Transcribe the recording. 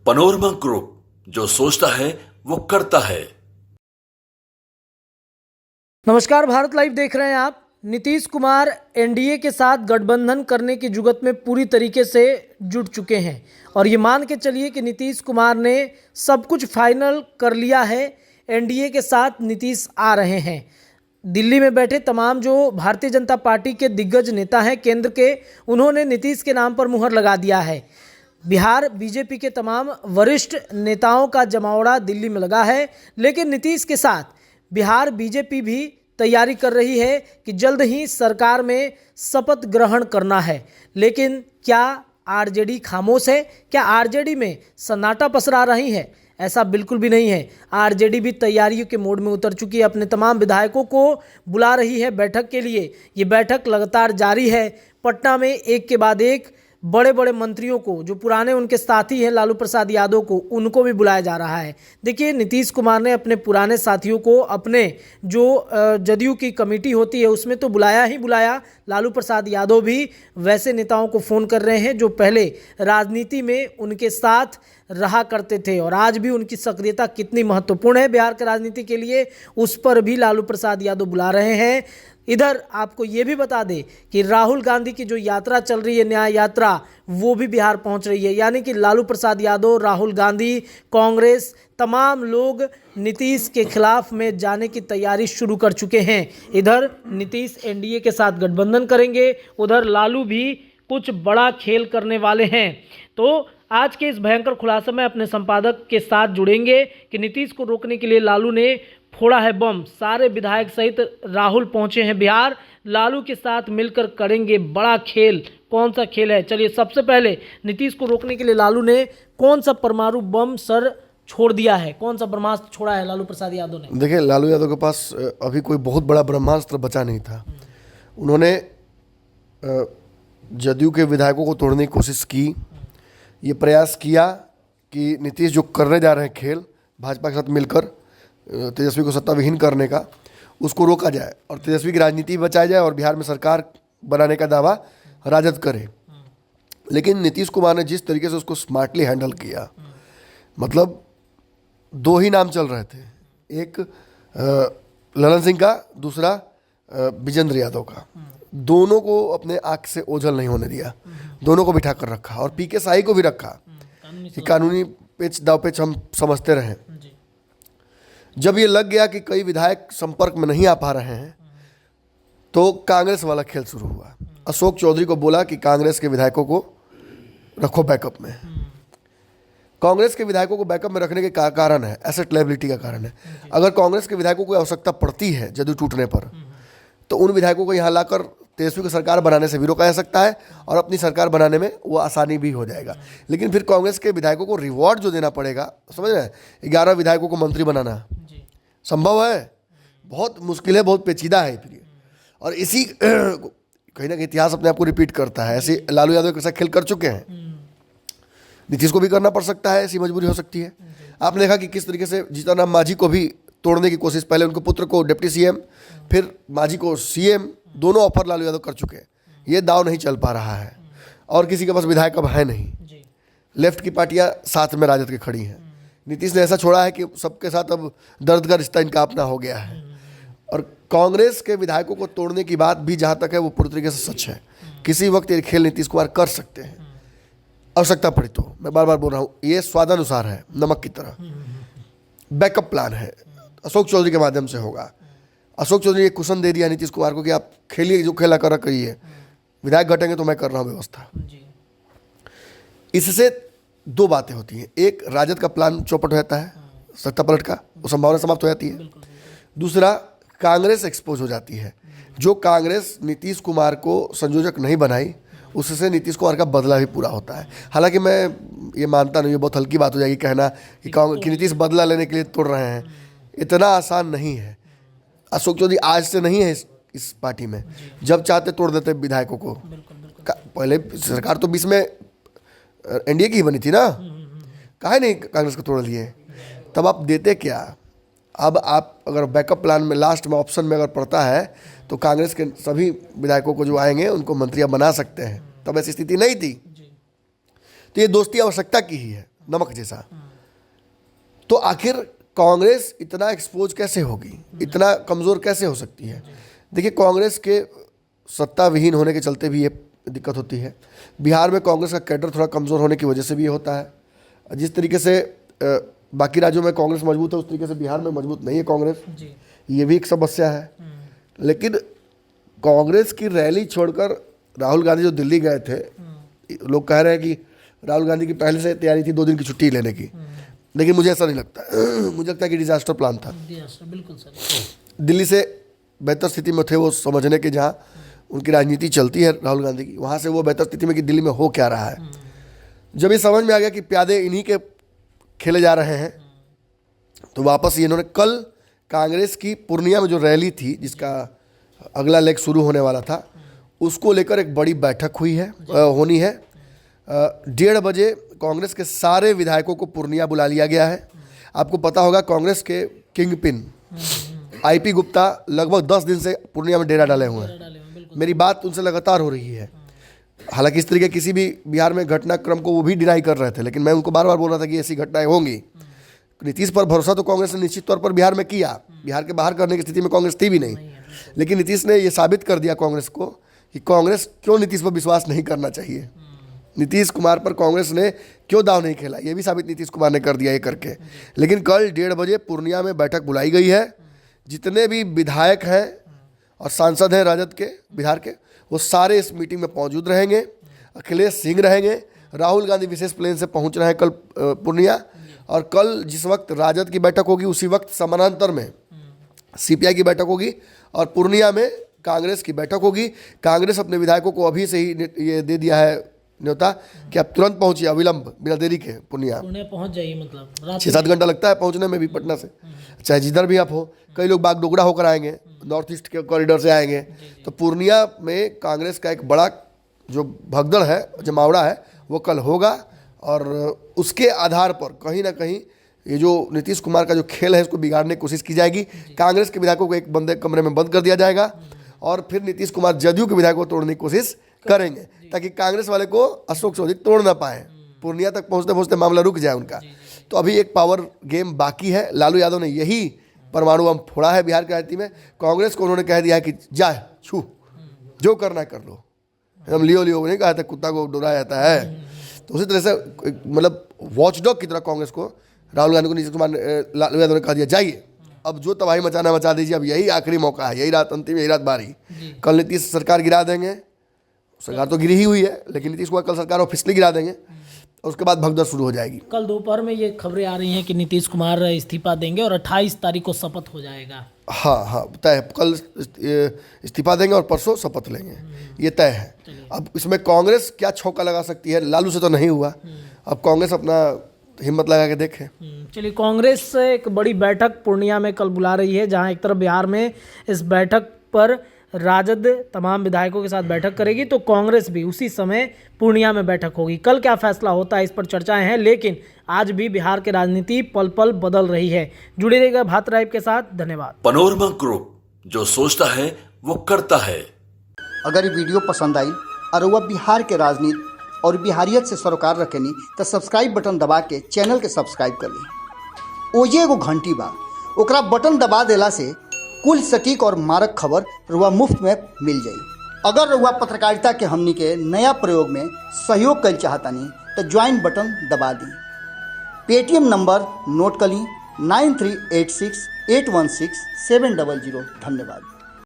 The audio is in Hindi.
पनोरमा ग्रुप, जो सोचता है वो करता है। नमस्कार, भारत लाइव देख रहे हैं आप। नीतीश कुमार एनडीए के साथ गठबंधन करने की जुगत में पूरी तरीके से जुट चुके हैं और ये मान के चलिए कि नीतीश कुमार ने सब कुछ फाइनल कर लिया है। एनडीए के साथ नीतीश आ रहे हैं। दिल्ली में बैठे तमाम जो भारतीय जनता पार्टी के दिग्गज नेता हैं केंद्र के, उन्होंने नीतीश के नाम पर मुहर लगा दिया है। बिहार बीजेपी के तमाम वरिष्ठ नेताओं का जमावड़ा दिल्ली में लगा है, लेकिन नीतीश के साथ बिहार बीजेपी भी तैयारी कर रही है कि जल्द ही सरकार में शपथ ग्रहण करना है। लेकिन क्या आरजेडी खामोश है? क्या आरजेडी में सन्नाटा पसरा रही है? ऐसा बिल्कुल भी नहीं है। आरजेडी भी तैयारियों के मोड में उतर चुकी है, अपने तमाम विधायकों को बुला रही है बैठक के लिए। ये बैठक लगातार जारी है। पटना में एक के बाद एक बड़े बड़े मंत्रियों को, जो पुराने उनके साथी हैं लालू प्रसाद यादव को, उनको भी बुलाया जा रहा है। देखिए, नीतीश कुमार ने अपने पुराने साथियों को, अपने जो जदयू की कमेटी होती है उसमें तो बुलाया ही बुलाया। लालू प्रसाद यादव भी वैसे नेताओं को फ़ोन कर रहे हैं जो पहले राजनीति में उनके साथ रहा करते थे और आज भी उनकी सक्रियता कितनी महत्वपूर्ण है बिहार की राजनीति के लिए, उस पर भी लालू प्रसाद यादव बुला रहे हैं। इधर आपको ये भी बता दें कि राहुल गांधी की जो यात्रा चल रही है, न्याय यात्रा, वो भी बिहार पहुंच रही है। यानी कि लालू प्रसाद यादव, राहुल गांधी, कांग्रेस, तमाम लोग नीतीश के खिलाफ में जाने की तैयारी शुरू कर चुके हैं। इधर नीतीश एनडीए के साथ गठबंधन करेंगे, उधर लालू भी कुछ बड़ा खेल करने वाले हैं। तो आज के इस भयंकर खुलासे में अपने संपादक के साथ जुड़ेंगे कि नीतीश को रोकने के लिए लालू ने फोड़ा है बम। सारे विधायक सहित राहुल पहुंचे हैं बिहार। लालू के साथ मिलकर करेंगे बड़ा खेल। कौन सा खेल है? चलिए, सबसे पहले नीतीश को रोकने के लिए लालू ने कौन सा परमाणु बम सर छोड़ दिया है? कौन सा ब्रह्मास्त्र छोड़ा है लालू प्रसाद यादव ने? देखिए, लालू यादव के पास अभी कोई बहुत बड़ा ब्रह्मास्त्र बचा नहीं था। उन्होंने जदयू के विधायकों को तोड़ने की कोशिश की। ये प्रयास किया कि नीतीश जो करने जा रहे हैं खेल भाजपा के साथ मिलकर तेजस्वी को सत्ता विहीन करने का, उसको रोका जाए और तेजस्वी की राजनीति बचाई जाए और बिहार में सरकार बनाने का दावा राजद करे। लेकिन नीतीश कुमार ने जिस तरीके से उसको स्मार्टली हैंडल किया, मतलब दो ही नाम चल रहे थे, एक ललन सिंह का, दूसरा विजेंद्र यादव का। दोनों को अपने आंख से ओझल नहीं होने दिया, दोनों को बिठा कर रखा और पीके साई को भी रखा कि कानूनी पेच दाव पेच हम समझते रहें। जब ये लग गया कि कई विधायक संपर्क में नहीं आ पा रहे हैं, तो कांग्रेस वाला खेल शुरू हुआ। अशोक चौधरी को बोला कि कांग्रेस के विधायकों को रखो बैकअप में। कांग्रेस के विधायकों को बैकअप में रखने के कारण है एसेट लायबिलिटी का कारण है। अगर कांग्रेस के विधायकों को आवश्यकता पड़ती है जदयू टूटने पर, तो उन विधायकों को यहाँ लाकर तेजस्वी की सरकार बनाने से भी रोका जा सकता है और अपनी सरकार बनाने में वो आसानी भी हो जाएगा। लेकिन फिर कांग्रेस के विधायकों को रिवॉर्ड जो देना पड़ेगा, समझ रहे हैं, 11 विधायकों को मंत्री बनाना संभव है? बहुत मुश्किल है, बहुत पेचीदा है फिर। और इसी कहीं ना कहीं इतिहास अपने आप को रिपीट करता है। ऐसे लालू यादव के साथ खेल कर चुके हैं, नीतीश को भी करना पड़ सकता है, ऐसी मजबूरी हो सकती है। आपने देखा कि किस तरीके से जीतन राम मांझी को भी तोड़ने की कोशिश, पहले उनके पुत्र को डिप्टी सीएम, फिर मांझी को सीएम, दोनों ऑफर लालू यादव कर चुके हैं। ये दाव नहीं चल पा रहा है और किसी के पास विधायक अब है नहीं। लेफ्ट की पार्टियां साथ में राजद की खड़ी हैं। नीतीश ने ऐसा छोड़ा है कि सबके साथ अब दर्द का रिश्ता इनका अपना हो गया है। और कांग्रेस के विधायकों को तोड़ने की बात भी जहाँ तक है वो पूरी तरीके से सच है। किसी वक्त ये खेल नीतीश कुमार कर सकते हैं, आवश्यकता पड़ी तो। मैं बार बार बोल रहा हूँ, ये स्वादानुसार है, नमक की तरह। बैकअप प्लान है, अशोक चौधरी के माध्यम से होगा। अशोक चौधरी ने कुशन दे दिया नीतीश कुमार को कि आप खेलिए, जो खेला कर करिए, विधायक घटेंगे तो मैं कर रहा हूँ व्यवस्था। इससे दो बातें होती हैं। एक, राजद का प्लान चौपट हो जाता है, सत्ता पलट का, वो संभावना समाप्त हो जाती है। दूसरा, कांग्रेस एक्सपोज हो जाती है। जो कांग्रेस नीतीश कुमार को संयोजक नहीं बनाई, उससे नीतीश कुमार का बदला भी पूरा होता है। हालांकि मैं ये मानता नहीं, ये बहुत हल्की बात हो जाएगी कहना कि नीतीश बदला लेने के लिए तोड़ रहे हैं। इतना आसान नहीं है। अशोक चौधरी आज से नहीं है इस पार्टी में, जब चाहते तोड़ देते विधायकों को। पहले सरकार तो 20 में एनडीए की ही बनी थी ना, काहे नहीं कांग्रेस को तोड़ लिए? तब आप देते क्या? अब आप अगर बैकअप प्लान में लास्ट में ऑप्शन में अगर पड़ता है तो कांग्रेस के सभी विधायकों को जो आएंगे उनको मंत्रियां बना सकते हैं। तब ऐसी स्थिति नहीं थी। तो ये दोस्ती आवश्यकता की ही है। नमक जैसा। तो आखिर कांग्रेस इतना एक्सपोज कैसे होगी, इतना कमज़ोर कैसे हो सकती है? देखिए, कांग्रेस के सत्ता विहीन होने के चलते भी ये दिक्कत होती है। बिहार में कांग्रेस का कैडर थोड़ा कमज़ोर होने की वजह से भी ये होता है। जिस तरीके से बाकी राज्यों में कांग्रेस मजबूत है, उस तरीके से बिहार में मजबूत नहीं है कांग्रेस, ये भी एक समस्या है। लेकिन कांग्रेस की रैली छोड़कर राहुल गांधी जो दिल्ली गए थे, लोग कह रहे हैं कि राहुल गांधी की पहले से तैयारी थी 2 दिन की छुट्टी लेने की, लेकिन मुझे ऐसा नहीं लगता। मुझे लगता है कि डिजास्टर प्लान था। बिल्कुल सर। दिल्ली से बेहतर स्थिति में थे वो समझने के, जहाँ उनकी राजनीति चलती है राहुल गांधी की, वहाँ से वो बेहतर स्थिति में कि दिल्ली में हो क्या रहा है। जब ये समझ में आ गया कि प्यादे इन्हीं के खेले जा रहे हैं, तो वापस ये इन्होंने कल कांग्रेस की पूर्णिया में जो रैली थी, जिसका अगला लेग शुरू होने वाला था, उसको लेकर एक बड़ी बैठक होनी है। 1:30 बजे कांग्रेस के सारे विधायकों को पूर्णिया बुला लिया गया है। आपको पता होगा कांग्रेस के किंग पिन IP गुप्ता लगभग 10 दिन से पूर्णिया में डेरा डाले हुए हैं। मेरी बात उनसे लगातार हो रही है। हालांकि इस तरीके किसी भी बिहार में घटनाक्रम को वो भी डिनाई कर रहे थे, लेकिन मैं उनको बार बार बोल रहा था कि ऐसी घटनाएं होंगी। नीतीश पर भरोसा तो कांग्रेस ने निश्चित तौर पर बिहार में किया, बिहार के बाहर करने की स्थिति में कांग्रेस थी भी नहीं। लेकिन नीतीश ने ये साबित कर दिया कांग्रेस को कि कांग्रेस क्यों नीतीश पर विश्वास नहीं करना चाहिए, नीतीश कुमार पर कांग्रेस ने क्यों दाव नहीं खेला, ये भी साबित नीतीश कुमार ने कर दिया ये करके। लेकिन कल 1:30 बजे पूर्णिया में बैठक बुलाई गई है। जितने भी विधायक हैं और सांसद हैं राजद के, बिहार के, वो सारे इस मीटिंग में मौजूद रहेंगे। अखिलेश सिंह रहेंगे, राहुल गांधी विशेष प्लेन से पहुंच रहे हैं कल पूर्णिया। और कल जिस वक्त राजद की बैठक होगी, उसी वक्त समानांतर में CPI की बैठक होगी और पूर्णिया में कांग्रेस की बैठक होगी। कांग्रेस अपने विधायकों को अभी से ही ये दे दिया है न्योता कि आप तुरंत पहुंचिए, अविलंब, बिना देरी के पूर्णिया पहुंच जाइए। मतलब 6-7 घंटा लगता है पहुंचने में भी पटना से, चाहे जिधर भी आप हो। कई लोग बागडोगरा होकर आएंगे, नॉर्थ ईस्ट के कॉरिडोर से आएंगे। तो पूर्णिया में कांग्रेस का एक बड़ा जो भगदड़ है, जमावड़ा है, वो कल होगा। और उसके आधार पर कहीं ना कहीं ये जो नीतीश कुमार का जो खेल है, इसको बिगाड़ने की कोशिश की जाएगी। कांग्रेस के विधायकों को एक बंदे कमरे में बंद कर दिया जाएगा और फिर नीतीश कुमार जदयू के विधायकों को तोड़ने की कोशिश करेंगे, ताकि कांग्रेस वाले को अशोक चौधरी तोड़ ना पाए। पूर्णिया तक पहुंचते पहुंचते मामला रुक जाए उनका। तो अभी एक पावर गेम बाकी है। लालू यादव ने यही परमाणु बम फोड़ा है बिहार की राजनीति में। कांग्रेस को उन्होंने कह दिया है कि जा छू, जो करना है कर लो। हम लियो नहीं कहा था, कुत्ता को डोराया जाता है। तो उसी तरह से मतलब वॉचडॉग की तरह कांग्रेस को राहुल गांधी को नीतीश कुमार लालू यादव ने कह दिया, जाइए अब जो तबाही मचाना मचा दीजिए, अब यही आखिरी मौका है, यही रात अंतिम, यही रात बारी। कल नीतीश सरकार गिरा देंगे। सरकार तो गिरी ही हुई है, लेकिन नीतीश कुमार कल सरकार ऑफिशियली गिरा देंगे और उसके बाद भगदड़ शुरू हो जाएगी। कल दोपहर में ये खबरें आ रही हैं कि नीतीश कुमार इस्तीफा देंगे और 28 तारीख को शपथ हो जाएगा। हाँ तय, कल इस्तीफा देंगे और परसों शपथ लेंगे, ये तय है। अब इसमें कांग्रेस क्या छौका लगा सकती है? लालू से तो नहीं हुआ, अब कांग्रेस अपना हिम्मत लगा के देखे। चलिए, कांग्रेस एक बड़ी बैठक पूर्णिया में कल बुला रही है, जहां एक तरफ बिहार में इस बैठक पर राजद तमाम विधायकों के साथ बैठक करेगी, तो कांग्रेस भी उसी समय पूर्णिया में बैठक होगी। कल क्या फैसला होता है, इस पर चर्चाएं हैं, लेकिन आज भी बिहार की राजनीति पल पल बदल रही है। जुड़े रहिएगा भारत लाइव के साथ। धन्यवाद। पनोरमा ग्रुप, जो सोचता है वो करता है। अगर ये वीडियो पसंद आई और वह बिहार के राजनीति और बिहारियत से सरोकार रखेनी, तो सब्सक्राइब बटन दबा के चैनल के सब्सक्राइब कर ली। ओजे एगो घंटी बा, ओकरा बटन दबा देला से कुल सटीक और मारक खबर रुआ मुफ्त में मिल जाई। अगर रुआ पत्रकारिता के हमनी के नया प्रयोग में सहयोग कर चाहतानी, तो ज्वाइन बटन दबा दी। पेटीएम नंबर नोट कर ली 9386816700। धन्यवाद।